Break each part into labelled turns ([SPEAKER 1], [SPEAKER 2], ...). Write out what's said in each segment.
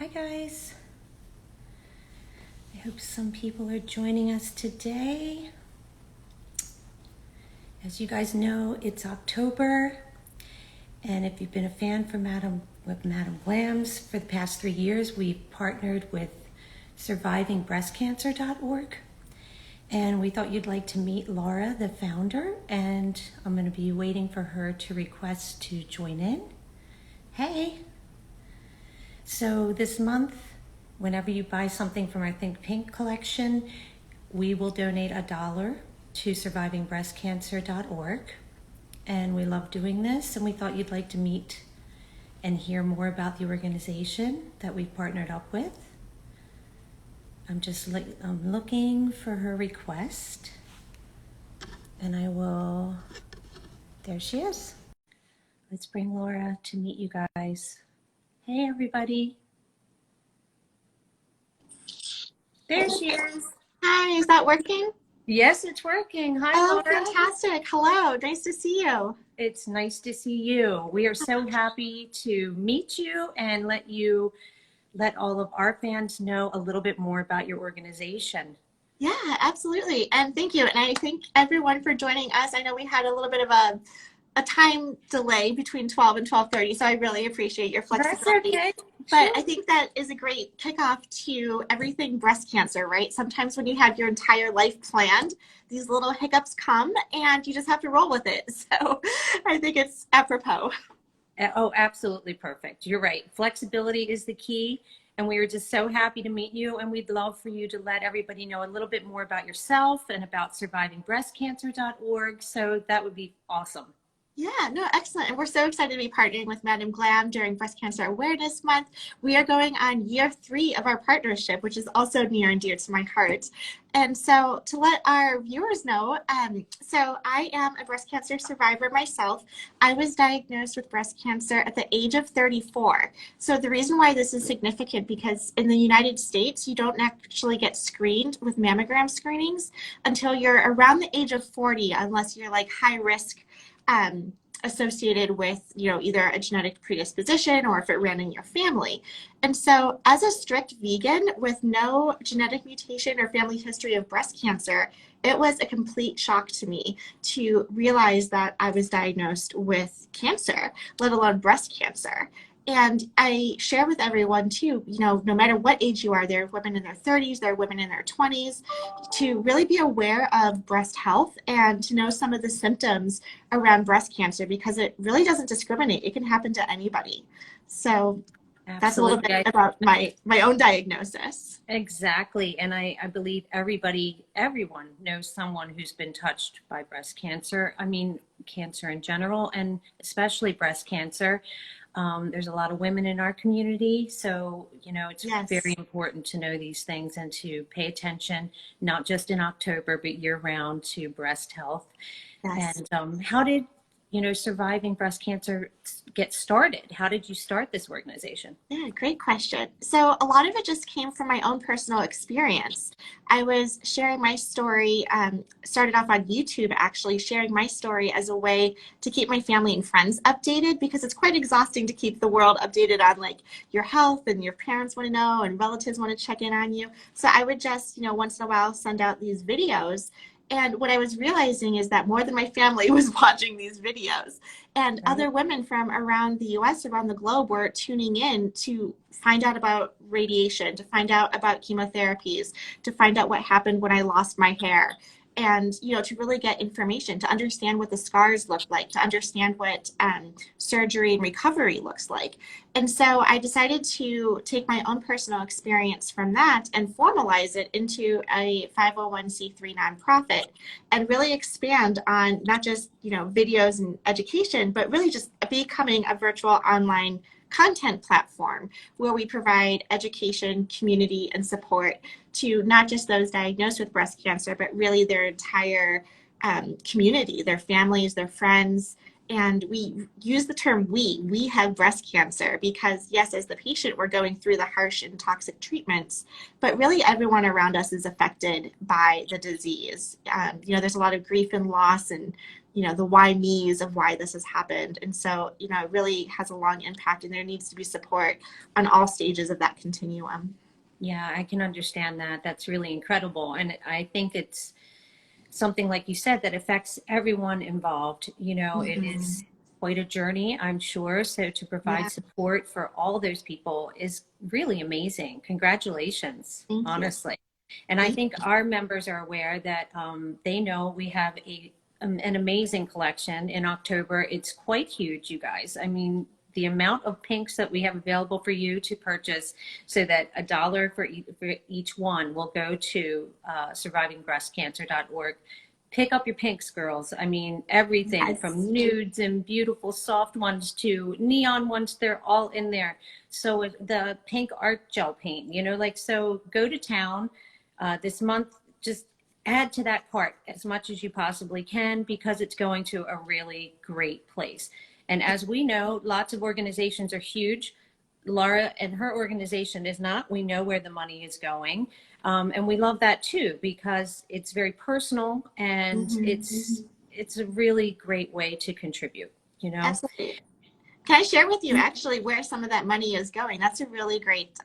[SPEAKER 1] Hi guys. I hope some people are joining us today. As you guys know, it's October, and if you've been a fan for Madam Glam's for the past 3 years, we've partnered with survivingbreastcancer.org, and we thought you'd like to meet Laura, the founder, and I'm going to be waiting for her to request to join in. Hey! So this month, whenever you buy something from our Think Pink collection, we will donate $1 to survivingbreastcancer.org. And we love doing this, and we thought you'd like to meet and hear more about the organization that we've partnered up with. I'm looking for her request, and there she is. Let's bring Laura to meet you guys. Hey, everybody. There she is.
[SPEAKER 2] Hi, is that working?
[SPEAKER 1] Yes, it's working. Hi,
[SPEAKER 2] Oh,
[SPEAKER 1] Laura.
[SPEAKER 2] fantastic. Hello, nice to see you.
[SPEAKER 1] It's nice to see you. We are so happy to meet you and let all of our fans know a little bit more about your organization.
[SPEAKER 2] Yeah, absolutely. And thank you. And I thank everyone for joining us. I know we had a little bit of a time delay between 12 and 12:30, so I really appreciate your flexibility.
[SPEAKER 1] That's okay.
[SPEAKER 2] But
[SPEAKER 1] Sure.
[SPEAKER 2] I think that is a great kickoff to everything breast cancer, right? Sometimes when you have your entire life planned, these little hiccups come and you just have to roll with it. So I think it's apropos.
[SPEAKER 1] Oh, absolutely perfect. You're right. Flexibility is the key. And we are just so happy to meet you. And we'd love for you to let everybody know a little bit more about yourself and about survivingbreastcancer.org. So that would be awesome.
[SPEAKER 2] Yeah, no, excellent. And we're so excited to be partnering with Madam Glam during Breast Cancer Awareness Month. We are going on year 3 of our partnership, which is also near and dear to my heart. And so to let our viewers know, so I am a breast cancer survivor myself. I was diagnosed with breast cancer at the age of 34. So the reason why this is significant, because in the United States, you don't actually get screened with mammogram screenings until you're around the age of 40, unless you're like high risk associated with, either a genetic predisposition or if it ran in your family. And so as a strict vegan with no genetic mutation or family history of breast cancer, it was a complete shock to me to realize that I was diagnosed with cancer, let alone breast cancer. And I share with everyone too, no matter what age you are, there are women in their 30s, there are women in their 20s, to really be aware of breast health and to know some of the symptoms around breast cancer, because it really doesn't discriminate. It can happen to anybody. So that's a little
[SPEAKER 1] Absolutely.
[SPEAKER 2] bit about my own diagnosis.
[SPEAKER 1] Exactly. And I believe everyone knows someone who's been touched by breast cancer. I mean, cancer in general, and especially breast cancer. There's a lot of women in our community, so it's very
[SPEAKER 2] Yes.
[SPEAKER 1] important to know these things and to pay attention, not just in October, but year-round, to breast health.
[SPEAKER 2] Yes.
[SPEAKER 1] And how did surviving breast cancer get started? How did you start this organization?
[SPEAKER 2] Yeah, great question. So a lot of it just came from my own personal experience. I was sharing my story, started off on YouTube actually, sharing my story as a way to keep my family and friends updated, because it's quite exhausting to keep the world updated on like your health, and your parents want to know and relatives want to check in on you. So I would just, once in a while send out these videos. And what I was realizing is that more than my family was watching these videos. And
[SPEAKER 1] Right.
[SPEAKER 2] other women from around the US, around the globe, were tuning in to find out about radiation, to find out about chemotherapies, to find out what happened when I lost my hair. And, to really get information, to understand what the scars look like, to understand what surgery and recovery looks like. And so I decided to take my own personal experience from that and formalize it into a 501c3 nonprofit, and really expand on not just, videos and education, but really just becoming a virtual online content platform where we provide education, community, and support to not just those diagnosed with breast cancer, but really their entire community, their families, their friends. And we use the term we have breast cancer because, yes, as the patient, we're going through the harsh and toxic treatments, but really everyone around us is affected by the disease. There's a lot of grief and loss, and the why me's of why this has happened. And so, it really has a long impact, and there needs to be support on all stages of that continuum.
[SPEAKER 1] Yeah, I can understand that. That's really incredible. And I think it's something, like you said, that affects everyone involved. It
[SPEAKER 2] Mm-hmm.
[SPEAKER 1] is quite a journey, I'm sure. So to provide
[SPEAKER 2] Yeah,
[SPEAKER 1] support for all those people is really amazing. Congratulations,
[SPEAKER 2] thank you.
[SPEAKER 1] honestly. And I
[SPEAKER 2] Thank
[SPEAKER 1] think our members are aware that they know we have an amazing collection in October. It's quite huge, you guys. I mean, the amount of pinks that we have available for you to purchase, so that $1 for each one will go to survivingbreastcancer.org. Pick up your pinks, girls. I mean, everything
[SPEAKER 2] Yes.
[SPEAKER 1] from nudes and beautiful soft ones to neon ones, they're all in there. So the pink art gel paint, so go to town this month. Just add to that cart as much as you possibly can, because it's going to a really great place. And as we know, lots of organizations are huge. Laura and her organization is not. We know where the money is going. And we love that too, because it's very personal, and
[SPEAKER 2] Mm-hmm.
[SPEAKER 1] it's a really great way to contribute, you know?
[SPEAKER 2] Absolutely. Can I share with you actually where some of that money is going? That's a really great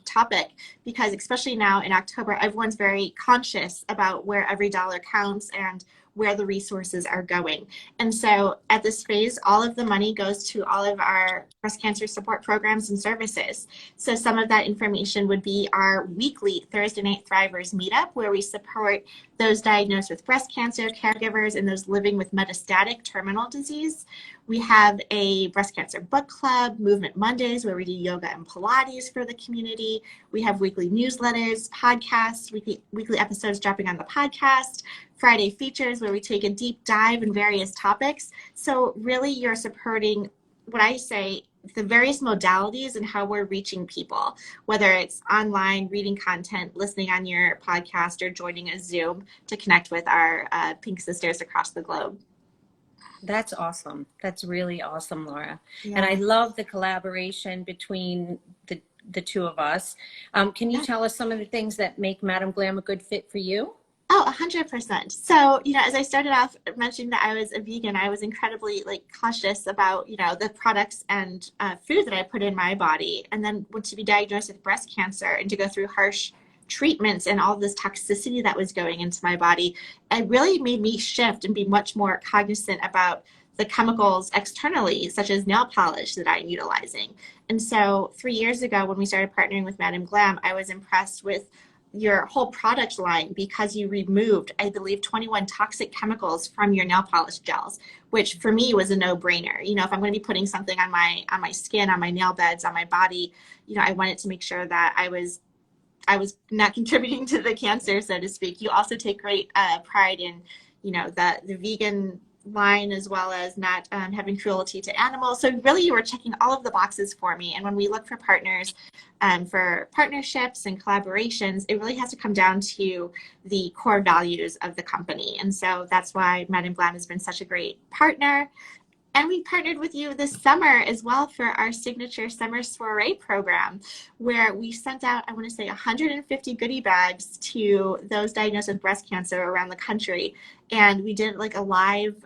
[SPEAKER 2] topic, because especially now in October, everyone's very conscious about where every dollar counts and where the resources are going. And so at this phase, all of the money goes to all of our breast cancer support programs and services. So some of that information would be our weekly Thursday Night Thrivers meetup, where we support those diagnosed with breast cancer, caregivers, and those living with metastatic terminal disease. We have a breast cancer book club, Movement Mondays, where we do yoga and Pilates for the community. We have weekly newsletters, podcasts, weekly episodes dropping on the podcast, Friday features where we take a deep dive in various topics. So really you're supporting what I say, the various modalities and how we're reaching people, whether it's online, reading content, listening on your podcast, or joining a Zoom to connect with our Pink Sisters across the globe.
[SPEAKER 1] That's awesome. That's really awesome, Laura. And I
[SPEAKER 2] Yeah.
[SPEAKER 1] love the collaboration between the two of us. Can you
[SPEAKER 2] Yeah.
[SPEAKER 1] tell us some of the things that make Madam Glam a good fit for you?
[SPEAKER 2] Oh, 100%. So, as I started off mentioning that I was a vegan, I was incredibly cautious about, the products and food that I put in my body. And then to be diagnosed with breast cancer and to go through harsh treatments and all this toxicity that was going into my body, it really made me shift and be much more cognizant about the chemicals externally, such as nail polish that I'm utilizing. And so 3 years ago, when we started partnering with Madam Glam, I was impressed with your whole product line, because you removed, I believe, 21 toxic chemicals from your nail polish gels, which for me was a no-brainer. If I'm going to be putting something on my skin, on my nail beds, on my body, I wanted to make sure that I was not contributing to the cancer, so to speak. You also take great pride in, the vegan line, as well as not having cruelty to animals. So really, you were checking all of the boxes for me. And when we look for partners, for partnerships and collaborations, it really has to come down to the core values of the company. And so that's why Madam Glam has been such a great partner. And we partnered with you this summer as well for our signature summer soiree program, where we sent out, I want to say, 150 goodie bags to those diagnosed with breast cancer around the country. And we did a live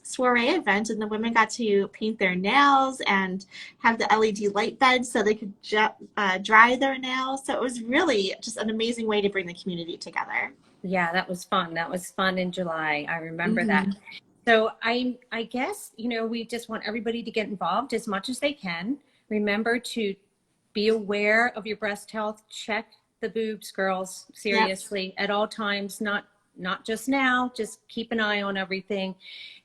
[SPEAKER 2] soiree event, and the women got to paint their nails and have the LED light beds so they could dry their nails. So it was really just an amazing way to bring the community together.
[SPEAKER 1] Yeah, that was fun. That was fun in July. I remember that.
[SPEAKER 2] Mm-hmm.
[SPEAKER 1] So I guess, we just want everybody to get involved as much as they can. Remember to be aware of your breast health. Check the boobs, girls,
[SPEAKER 2] Yep.
[SPEAKER 1] seriously, at all times, not just now. Just keep an eye on everything.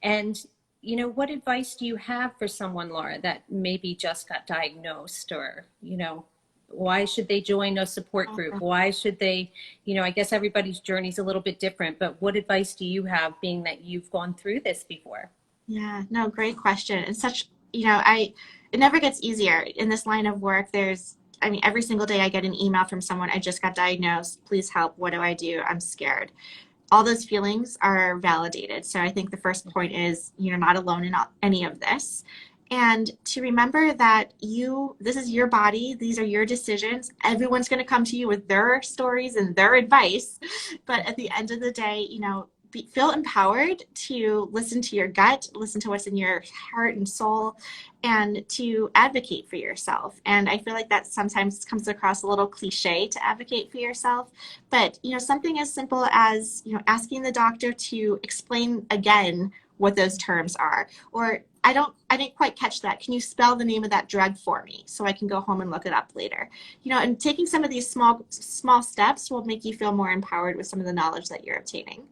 [SPEAKER 1] And what advice do you have for someone, Laura, that maybe just got diagnosed, or why should they join a support group? Why should they, I guess everybody's journey is a little bit different, but what advice do you have, being that you've gone through this before?
[SPEAKER 2] Yeah, no, great question. And such, it never gets easier in this line of work. Every single day I get an email from someone, I just got diagnosed. Please help. What do I do? I'm scared. All those feelings are validated. So I think the first point is you're not alone in any of this. And to remember that this is your body, these are your decisions. Everyone's going to come to you with their stories and their advice. But at the end of the day, feel empowered to listen to your gut, listen to what's in your heart and soul, and to advocate for yourself. And I feel like that sometimes comes across a little cliche to advocate for yourself. But, something as simple as, asking the doctor to explain again what those terms are, or I didn't quite catch that. Can you spell the name of that drug for me so I can go home and look it up later? And taking some of these small steps will make you feel more empowered with some of the knowledge that you're obtaining.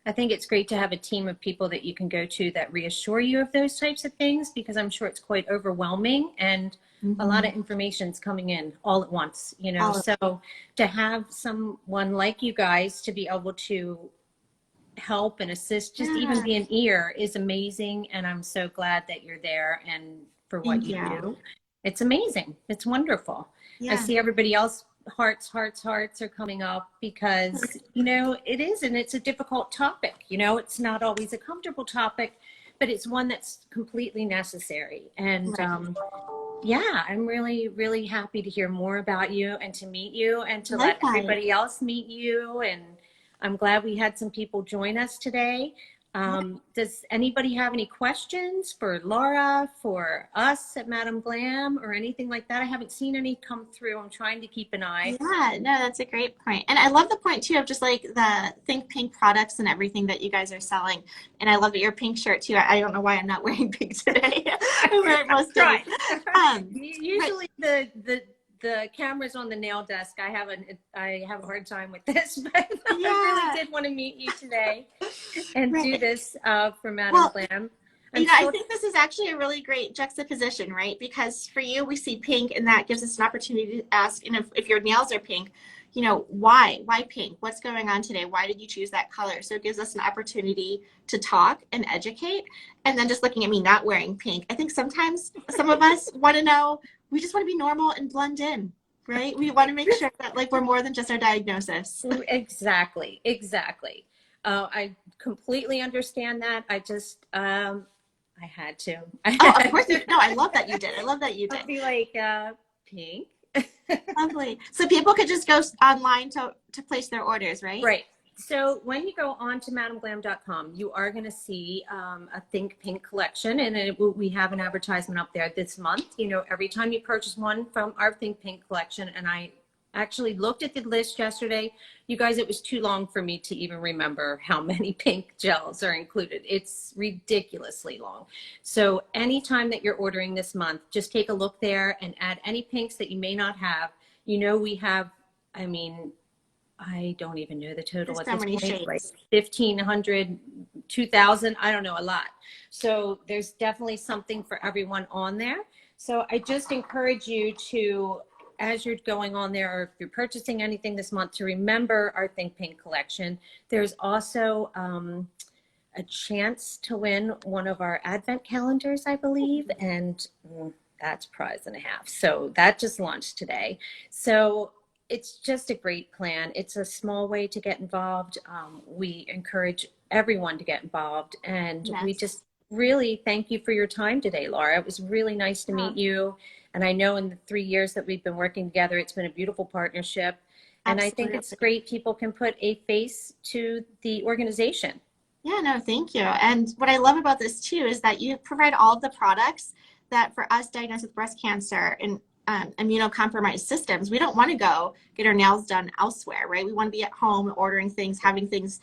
[SPEAKER 1] I think it's great to have a team of people that you can go to that reassure you of those types of things, because I'm sure it's quite overwhelming and a lot of information is coming in all at once, So to have someone like you guys to be able to help and assist, just even be an ear, is amazing. And I'm so glad that you're there and for what
[SPEAKER 2] Thank
[SPEAKER 1] you
[SPEAKER 2] you.
[SPEAKER 1] do. It's amazing. It's wonderful.
[SPEAKER 2] Yeah.
[SPEAKER 1] I see everybody else hearts are coming up because, it is, and it's a difficult topic. It's not always a comfortable topic, but it's one that's completely necessary. And yeah, I'm really, really happy to hear more about you and to meet you and to let everybody else meet you. And I'm glad we had some people join us today. Does anybody have any questions for Laura, for us at Madam Glam, or anything like that? I haven't seen any come through. I'm trying to keep an eye.
[SPEAKER 2] Yeah, no, that's a great point. And I love the point too of just like the Think Pink products and everything that you guys are selling. And I love that your pink shirt too. I don't know why I'm not wearing pink today. I wear it most days.
[SPEAKER 1] Usually the camera's on the nail desk. I have a hard time with this, but I really did want to meet you today and do this for Madam Glam.
[SPEAKER 2] I think this is actually a really great juxtaposition, right? Because for you, we see pink, and that gives us an opportunity to ask, and if your nails are pink, why? Why pink? What's going on today? Why did you choose that color? So it gives us an opportunity to talk and educate. And then just looking at me not wearing pink, I think sometimes some of us want to know, we just want to be normal and blend in, right? We want to make sure that we're more than just our diagnosis.
[SPEAKER 1] Exactly. I completely understand that. I just, I had to.
[SPEAKER 2] Of course. No, I love that you did.
[SPEAKER 1] I'd be like, pink.
[SPEAKER 2] Lovely. So people could just go online to place their orders, right?
[SPEAKER 1] Right. So when you go on to madamglam.com, you are going to see a Think Pink collection, and we have an advertisement up there this month. Every time you purchase one from our Think Pink collection, and I actually looked at the list yesterday. You guys, it was too long for me to even remember how many pink gels are included. It's ridiculously long. So anytime that you're ordering this month, just take a look there and add any pinks that you may not have. We have, I don't even know the total at this point,
[SPEAKER 2] shades.
[SPEAKER 1] like 1,500, 2,000, I don't know, a lot. So there's definitely something for everyone on there. So I just encourage you to, as you're going on there, or if you're purchasing anything this month, to remember our Think Pink collection. There's also a chance to win one of our advent calendars, I believe, and that's prize and a half. So that just launched today. So it's just a great plan. It's a small way to get involved. We encourage everyone to get involved, and we just really thank you for your time today, Laura. It was really nice to meet you. And I know in the 3 years that we've been working together, it's been a beautiful partnership. And I think it's great people can put a face to the organization.
[SPEAKER 2] Yeah, no, thank you. And what I love about this too is that you provide all of the products that for us diagnosed with breast cancer and immunocompromised systems, we don't want to go get our nails done elsewhere, right? We want to be at home ordering things, having things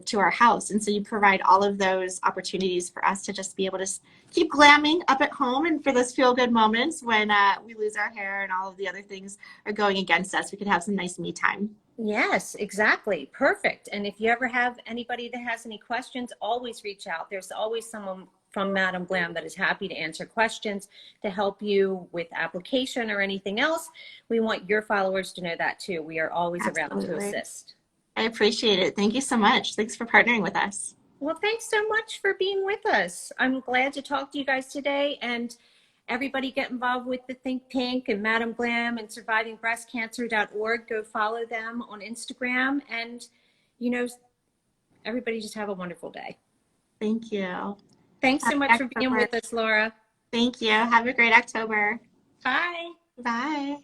[SPEAKER 2] to our house. And so you provide all of those opportunities for us to just be able to keep glamming up at home, and for those feel-good moments when we lose our hair and all of the other things are going against us, we could have some nice me time.
[SPEAKER 1] Yes, exactly. Perfect. And if you ever have anybody that has any questions, always reach out. There's always someone from Madam Glam that is happy to answer questions, to help you with application or anything else. We want your followers to know that too. We are always around to assist.
[SPEAKER 2] I appreciate it. Thank you so much. Thanks for partnering with us.
[SPEAKER 1] Well, thanks so much for being with us. I'm glad to talk to you guys today, and everybody get involved with the Think Pink and Madam Glam and survivingbreastcancer.org. Go follow them on Instagram, and everybody just have a wonderful day.
[SPEAKER 2] Thank you.
[SPEAKER 1] Thanks so much for being with us, Laura.
[SPEAKER 2] Thank you. Have a great October.
[SPEAKER 1] Bye.
[SPEAKER 2] Bye.